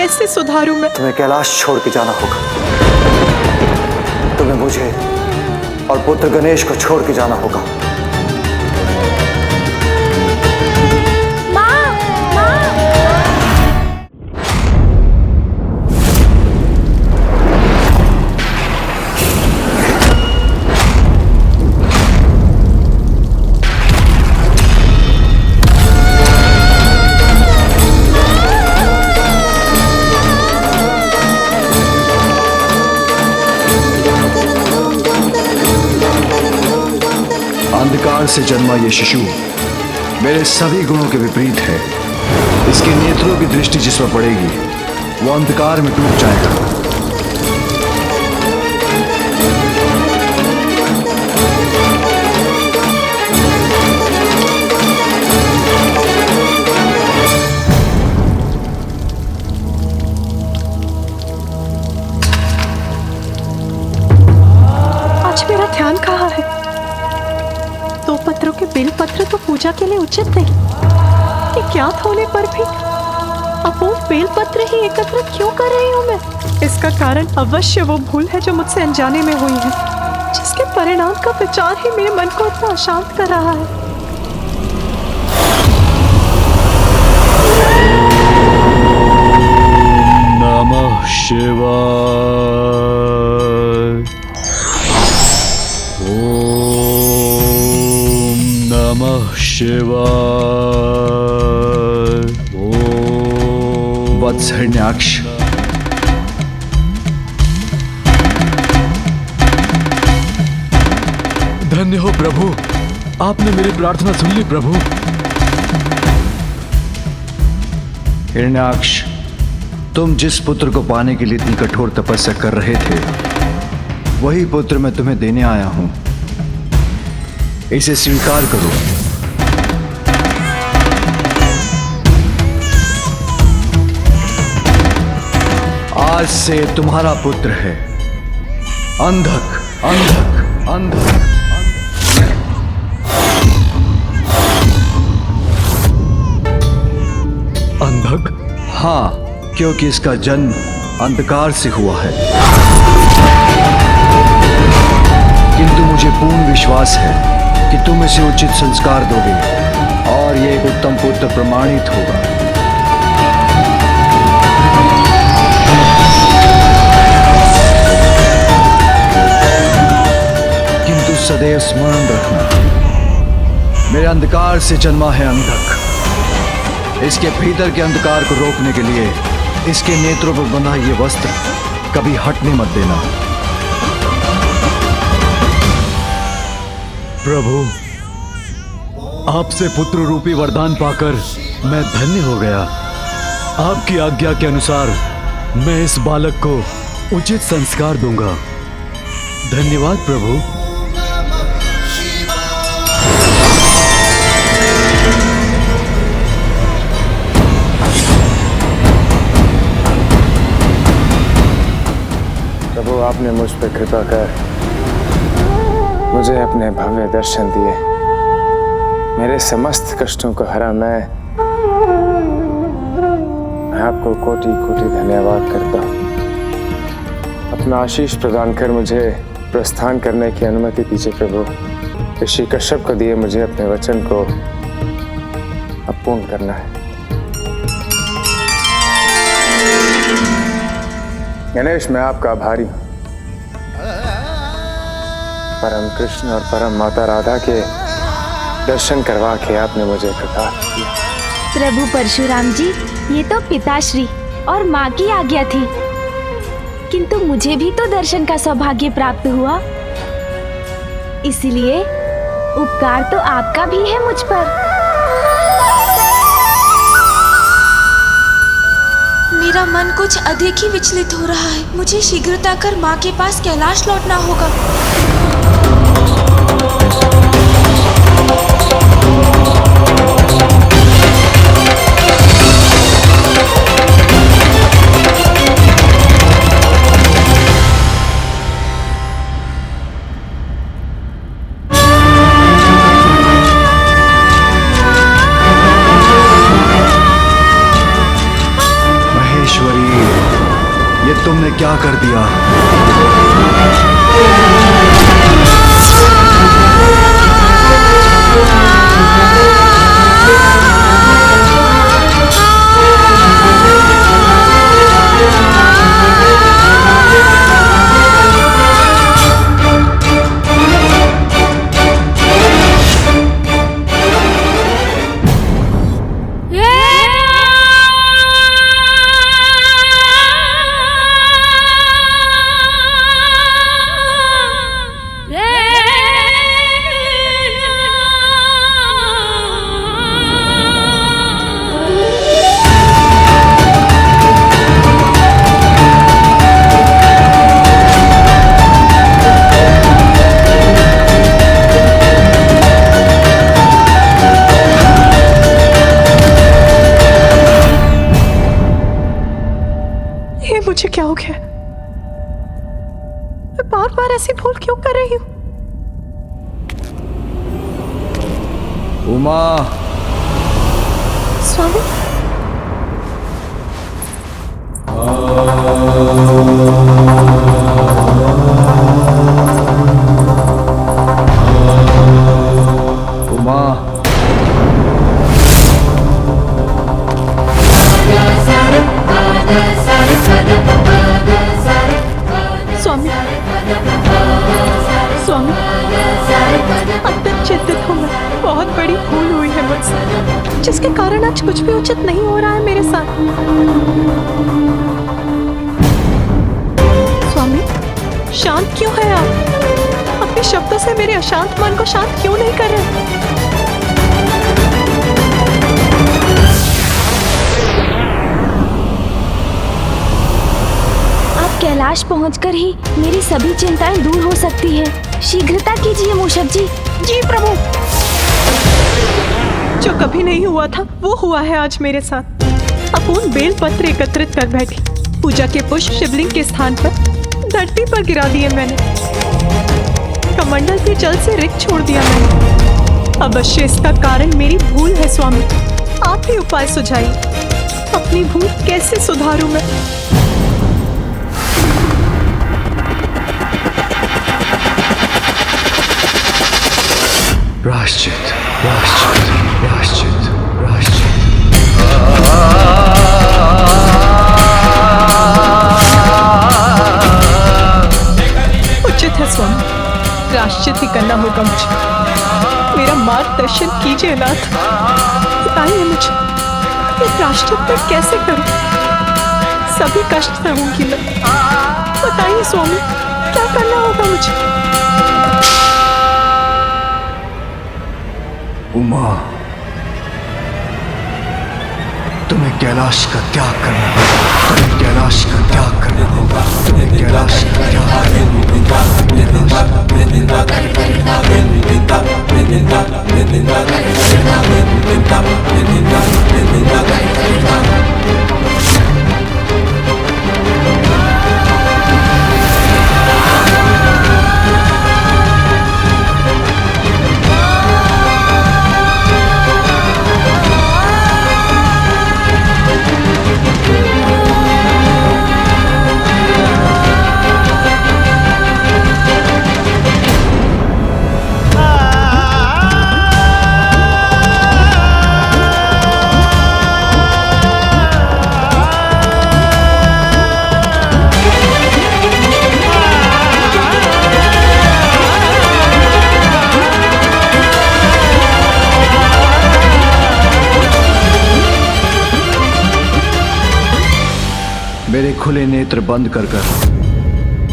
कैसे सुधारूं मैं? तुम्हें कैलाश छोड़ के जाना होगा। तुम्हें मुझे और पुत्र गणेश को छोड़ के जाना होगा। अंधकार से जन्मा ये शिशु मेरे सभी गुणों के विपरीत है। इसके नेत्रों की दृष्टि जिस पर पड़ेगी वो अंधकार में डूब जाएगा। आज मेरा ध्यान कहाँ है? दो पत्रों के बेलपत्र तो पूजा के लिए उचित नहीं, कि ज्ञात होने पर भी अपूर्ण बेलपत्र ही एकत्र क्यों कर रही हूँ मैं? इसका कारण अवश्य वो भूल है जो मुझसे अनजाने में हुई है, जिसके परिणाम का विचार ही मेरे मन को इतना अशांत कर रहा है। नमः शिवाय। नमः शिवाय। ओम। वत्स हिरण्याक्ष, धन्य हो प्रभु, आपने मेरी प्रार्थना सुन ली प्रभु। हिरण्याक्ष, तुम जिस पुत्र को पाने के लिए इतनी कठोर तपस्या कर रहे थे वही पुत्र मैं तुम्हें देने आया हूं। इसे स्वीकार करो। आज से तुम्हारा पुत्र है। अंधक, अंधक, अंधक। अंधक? हाँ, क्योंकि इसका जन्म अंधकार से हुआ है। किंतु मुझे पूर्ण विश्वास है कि तुम इसे उचित संस्कार दोगे और ये एक उत्तम पुत्र प्रमाणित होगा। किंतु सदैव स्मरण रखना, मेरे अंधकार से जन्मा है अंधक। इसके भीतर के अंधकार को रोकने के लिए इसके नेत्रों पर बंधा ये वस्त्र कभी हटने मत देना। प्रभु, आपसे पुत्र रूपी वरदान पाकर मैं धन्य हो गया। आपकी आज्ञा के अनुसार मैं इस बालक को उचित संस्कार दूंगा। धन्यवाद प्रभु। प्रभु, आपने मुझ पर कृपा कर मुझे अपने भव्य दर्शन दिए। मेरे समस्त कष्टों को हरा मैं आपको कोटि कोटि धन्यवाद करता हूँ। अपना आशीष प्रदान कर मुझे प्रस्थान करने की अनुमति दीजिए प्रभु। ऋषि कश्यप को दिए मुझे अपने वचन को अपूर्ण करना है। गणेश, मैं आपका आभारी हूँ। परम कृष्ण और परम माता राधा के दर्शन करवा के आपने मुझे कृतार्थ किया। प्रभु परशुराम जी, ये तो पिताश्री और माँ की आज्ञा थी, किंतु मुझे भी तो दर्शन का सौभाग्य प्राप्त हुआ, इसलिए उपकार तो आपका भी है मुझ पर। मेरा मन कुछ अधिक ही विचलित हो रहा है। मुझे शीघ्रता कर माँ के पास कैलाश लौटना होगा। महेश्वरी, क्या कर दिया? मुझे क्या हो गया? मैं बार बार ऐसी भूल क्यों कर रही हूँ? उमा, स्वामी, उमा, स्वामी, स्वामी, अंदर चिंतित हूँ मैं। बहुत बड़ी भूल हुई है मुझसे, जिसके कारण आज कुछ भी उचित नहीं हो रहा है मेरे साथ। स्वामी, शांत क्यों है आप? अपने शब्दों से मेरे अशांत मन को शांत क्यों नहीं कर रहे? कैलाश पहुंचकर ही मेरी सभी चिंताएं दूर हो सकती है। शीघ्रता कीजिए मूषक जी। जी प्रभु। जो कभी नहीं हुआ था वो हुआ है आज मेरे साथ। अपूर्ण बेल पत्र एकत्रित कर बैठी। पूजा के पुष्प शिवलिंग के स्थान पर धरती पर गिरा दिए मैंने। कमंडल के जल से रिक्त छोड़ दिया मैंने। अवश्य इसका कारण मेरी भूल है स्वामी। आप ही उपाय सुझाइए। अपनी भूल कैसे सुधारूं मैं? प्रायश्चित, प्रायश्चित, प्रायश्चित, प्रायश्चित। उचित है स्वामी, प्रायश्चित ही करना होगा मुझे। मेरा मार्गदर्शन कीजिए नाथ। बताइए मुझे ये प्रायश्चित मैं कैसे करूं? सभी कष्ट सहूंगी मैं। बताइए स्वामी, क्या करना होगा मुझे? उमा, तुम्हें कैलाश का त्याग करना होगा। तुम्हें कैलाश का त्याग करना होगा। तुम्हें कैलाश का त्याग मेरे खुले नेत्र बंद कर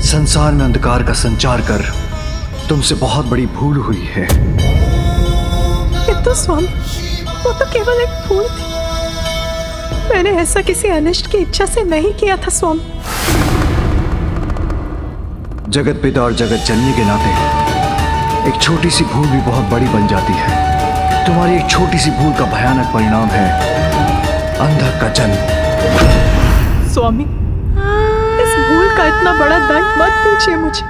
संसार में अंधकार का संचार कर तुमसे बहुत बड़ी भूल हुई है। किंतु स्वामी, वो तो केवल एक भूल थी। मैंने ऐसा किसी अनिष्ट की इच्छा से नहीं किया था स्वामी। जगत पिता और जगत जननी के नाते एक छोटी सी भूल भी बहुत बड़ी बन जाती है। तुम्हारी एक छोटी सी भूल का भयानक परिणाम है अंधक का जन्म। स्वामी, इस भूल का इतना बड़ा दंड मत दीजिए मुझे।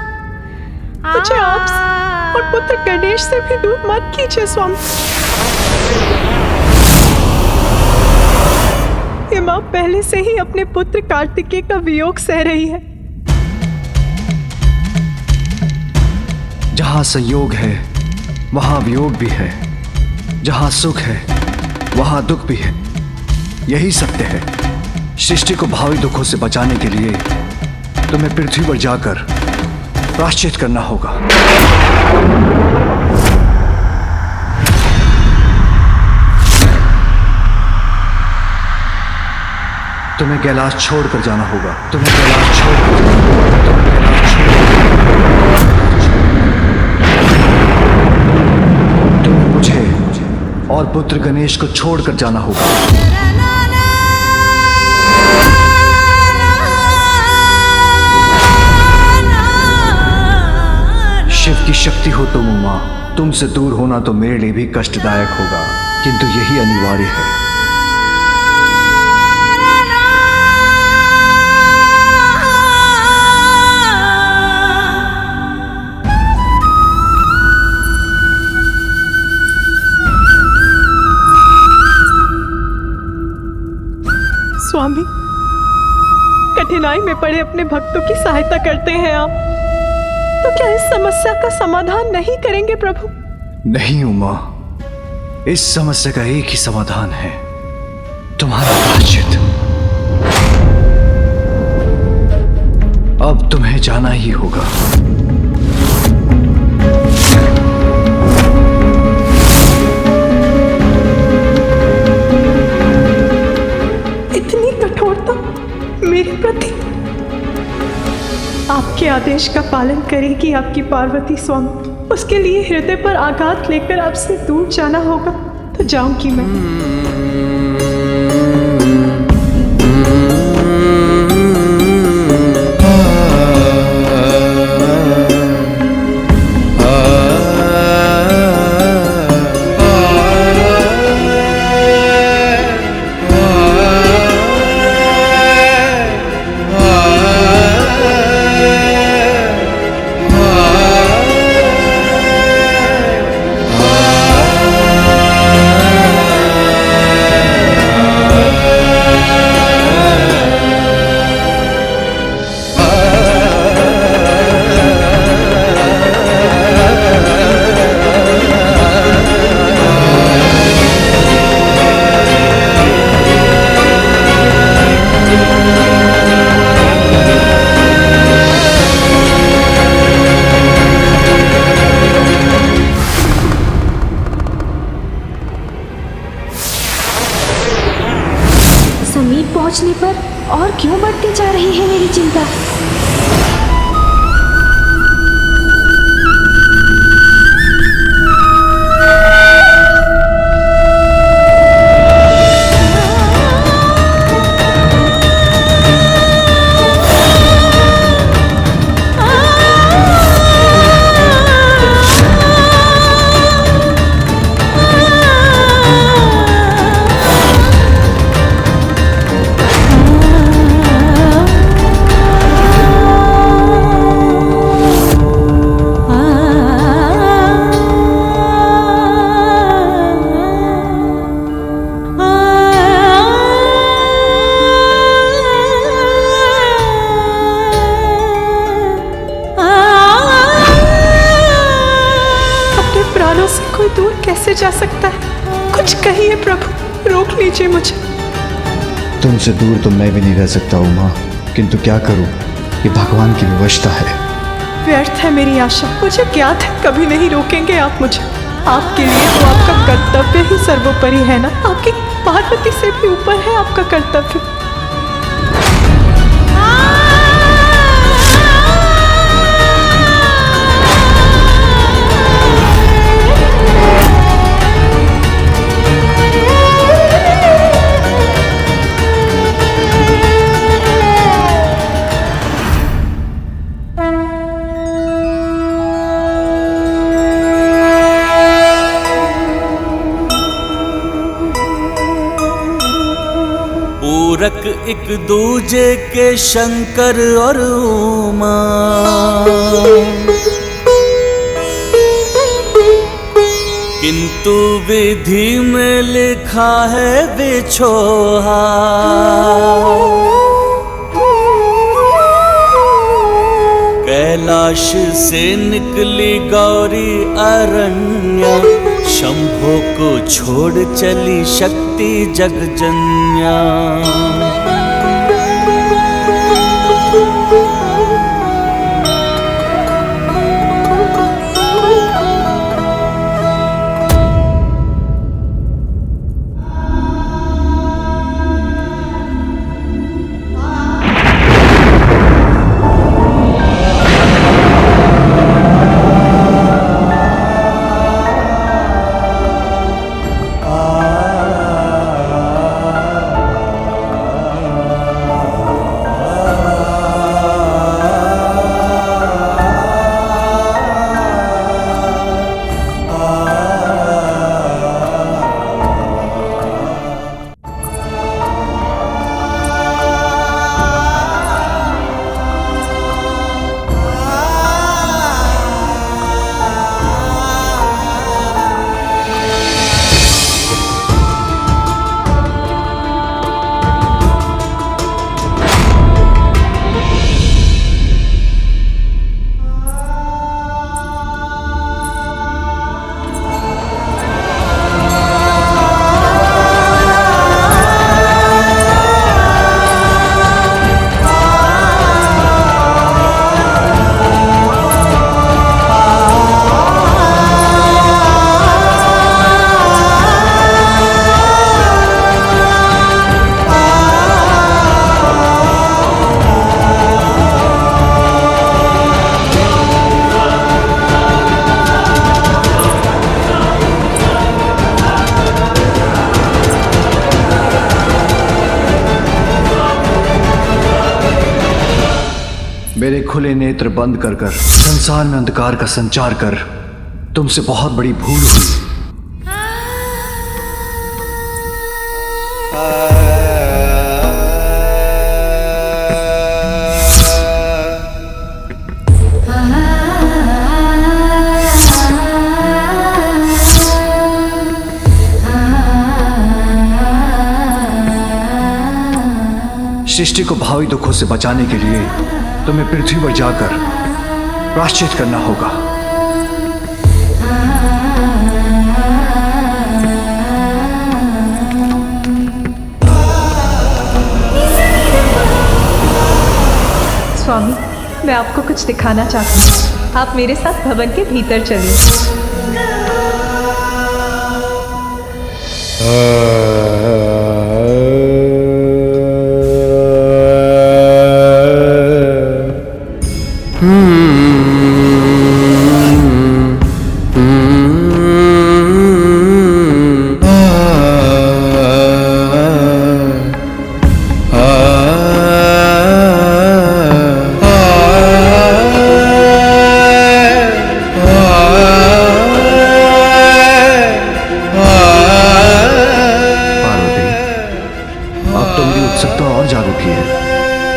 मुझे आपसे और पुत्र गणेश से भी दूर मत कीजिए स्वामी। ये माँ पहले से ही अपने पुत्र कार्तिकेय का वियोग सह रही है। जहां संयोग है वहां वियोग भी है, जहां सुख है वहां दुख भी है। यही सत्य है। सृष्टि को भावी दुखों से बचाने के लिए तुम्हें पृथ्वी पर जाकर प्रायश्चित करना होगा। तुम्हें कैलाश छोड़कर जाना होगा। तुम्हें कैलाश छोड़कर जाना होगा। तुम्हें कैलाश छोड़कर तुम्हें मुझे और पुत्र गणेश को छोड़कर जाना होगा। शिव की शक्ति हो तुम उमा, तुमसे दूर होना तो मेरे लिए भी कष्टदायक होगा, किंतु यही अनिवार्य है। स्वामी, कठिनाई में पड़े अपने भक्तों की सहायता करते हैं आप, तो क्या इस समस्या का समाधान नहीं करेंगे प्रभु? नहीं उमा, इस समस्या का एक ही समाधान है, तुम्हारा प्रायश्चित। अब तुम्हें जाना ही होगा। इतनी कठोरता मेरे प्रति? आपके आदेश का पालन करेगी आपकी पार्वती स्वामी। उसके लिए हृदय पर आघात लेकर आपसे दूर जाना होगा तो जाऊंगी मैं। समीप पहुंचने पर और क्यों बढ़ती जा रही है मेरी चिंता। कोई दूर कैसे जा सकता है? कुछ कहिए प्रभु, रोक लीजिए मुझे। तुमसे दूर तो मैं भी नहीं रह सकता उमा, किंतु क्या करूं, ये भगवान की विवशता है। व्यर्थ है मेरी आशा। मुझे ज्ञात है कभी नहीं रोकेंगे आप मुझे। आपके लिए तो आपका कर्तव्य ही सर्वोपरि है ना। आपकी पार्वती से भी ऊपर है आपका कर्तव्य। पूरक एक दूजे के शंकर और उमा, किंतु विधि में लिखा है बिछोहा। कैलाश से निकली गौरी अरण्या, शंभो को छोड़ चली शक्ति जगजन्या। मेरे खुले नेत्र बंद कर कर संसार में अंधकार का संचार कर तुमसे बहुत बड़ी भूल हुई। सृष्टि को भावी दुखों से बचाने के लिए तुम्हें पृथ्वी पर जाकर प्रायश्चित करना होगा। स्वामी, मैं आपको कुछ दिखाना चाहती हूँ। आप मेरे साथ भवन के भीतर चलिए।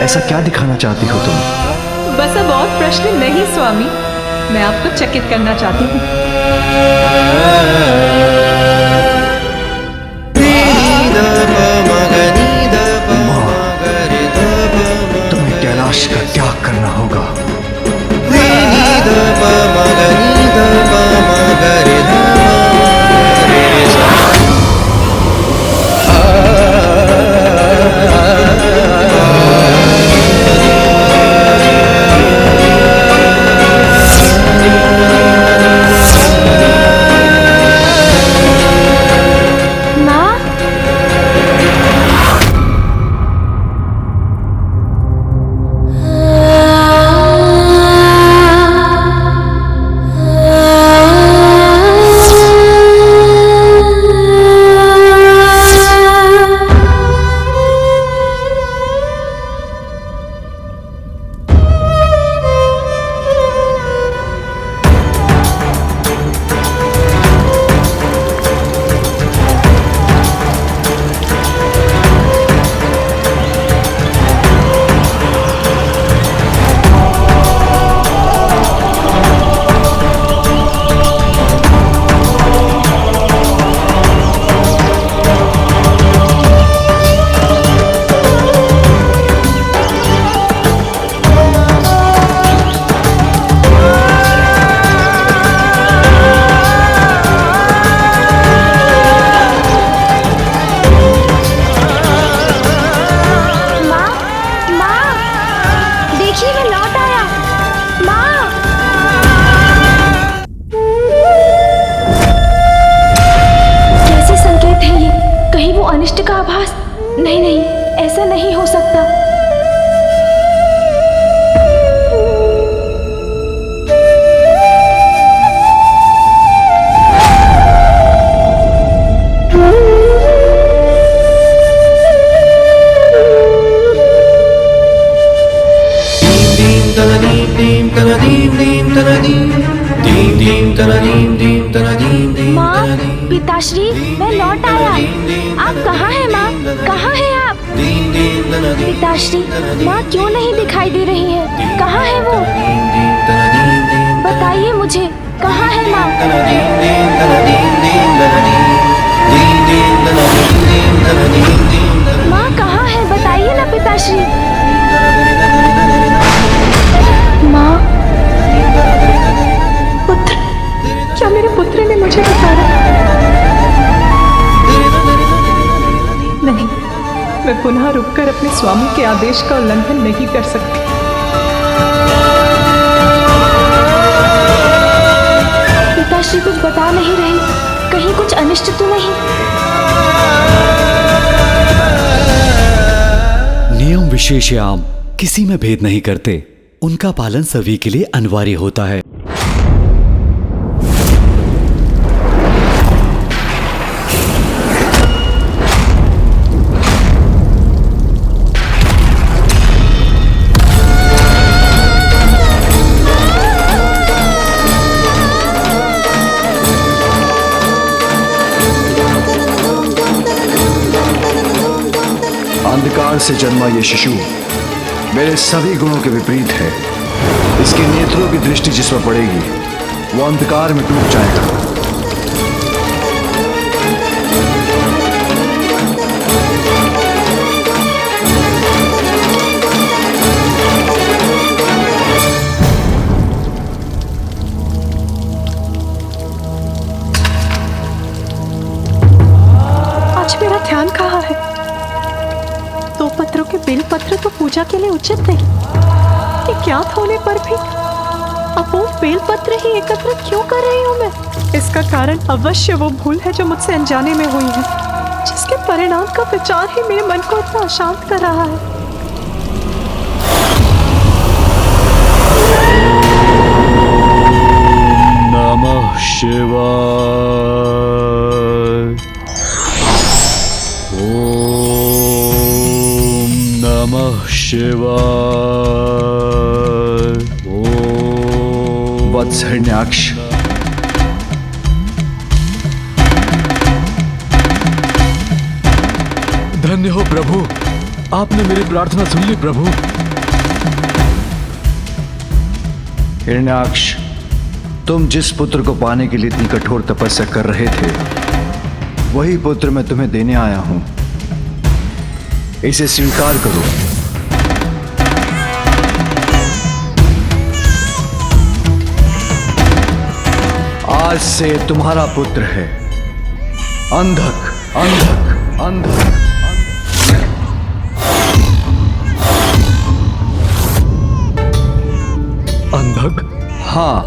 ऐसा क्या दिखाना चाहती हो तुम? बस अब और प्रश्न नहीं स्वामी, मैं आपको चकित करना चाहती हूँ। तुम्हें कैलाश का त्याग करना होगा। ऐसा नहीं हो सकता। माँ, पिताश्री, मैं लौट आया। आप कहाँ हैं माँ? कहाँ हैं आप? पिताश्री, माँ क्यों नहीं दिखाई दे रही है? कहाँ है वो? बताइए मुझे, कहाँ है माँ? माँ कहाँ है? बताइए ना पिताश्री। माँ, पुत्र, क्या मेरे पुत्र ने मुझे पुकारा? नहीं, मैं पुनः रुककर अपने स्वामी के आदेश का उल्लंघन नहीं कर सकती। पिताश्री कुछ बता नहीं रही, कहीं कुछ अनिष्ट तो नहीं? नियम विशेषयाम किसी में भेद नहीं करते, उनका पालन सभी के लिए अनिवार्य होता है। अंधकार से जन्मा ये शिशु मेरे सभी गुणों के विपरीत है। इसके नेत्रों की दृष्टि जिस पर पड़ेगी वो अंधकार में डूब जाएगा। आज मेरा ध्यान कहाँ है? दो पत्रों के बेलपत्र तो पूजा के लिए उचित नहीं। ये ज्ञात होने पर भी अपूर्ण बेलपत्र ही एकत्र क्यों कर रही हूँ मैं? इसका कारण अवश्य वो भूल है जो मुझसे अनजाने में हुई है, जिसके परिणाम का विचार ही मेरे मन को इतना अशांत कर रहा है। नमः शिवाय। ओम नमः शिवाय। ओम। वत्स हिरण्याक्ष, धन्य हो प्रभु, आपने मेरी प्रार्थना सुन ली प्रभु। हिरण्याक्ष, तुम जिस पुत्र को पाने के लिए इतनी कठोर तपस्या कर रहे थे वही पुत्र मैं तुम्हें देने आया हूं। इसे स्वीकार करो। आज से तुम्हारा पुत्र है अंधक, अंधक, अंधक। अंधक? हाँ,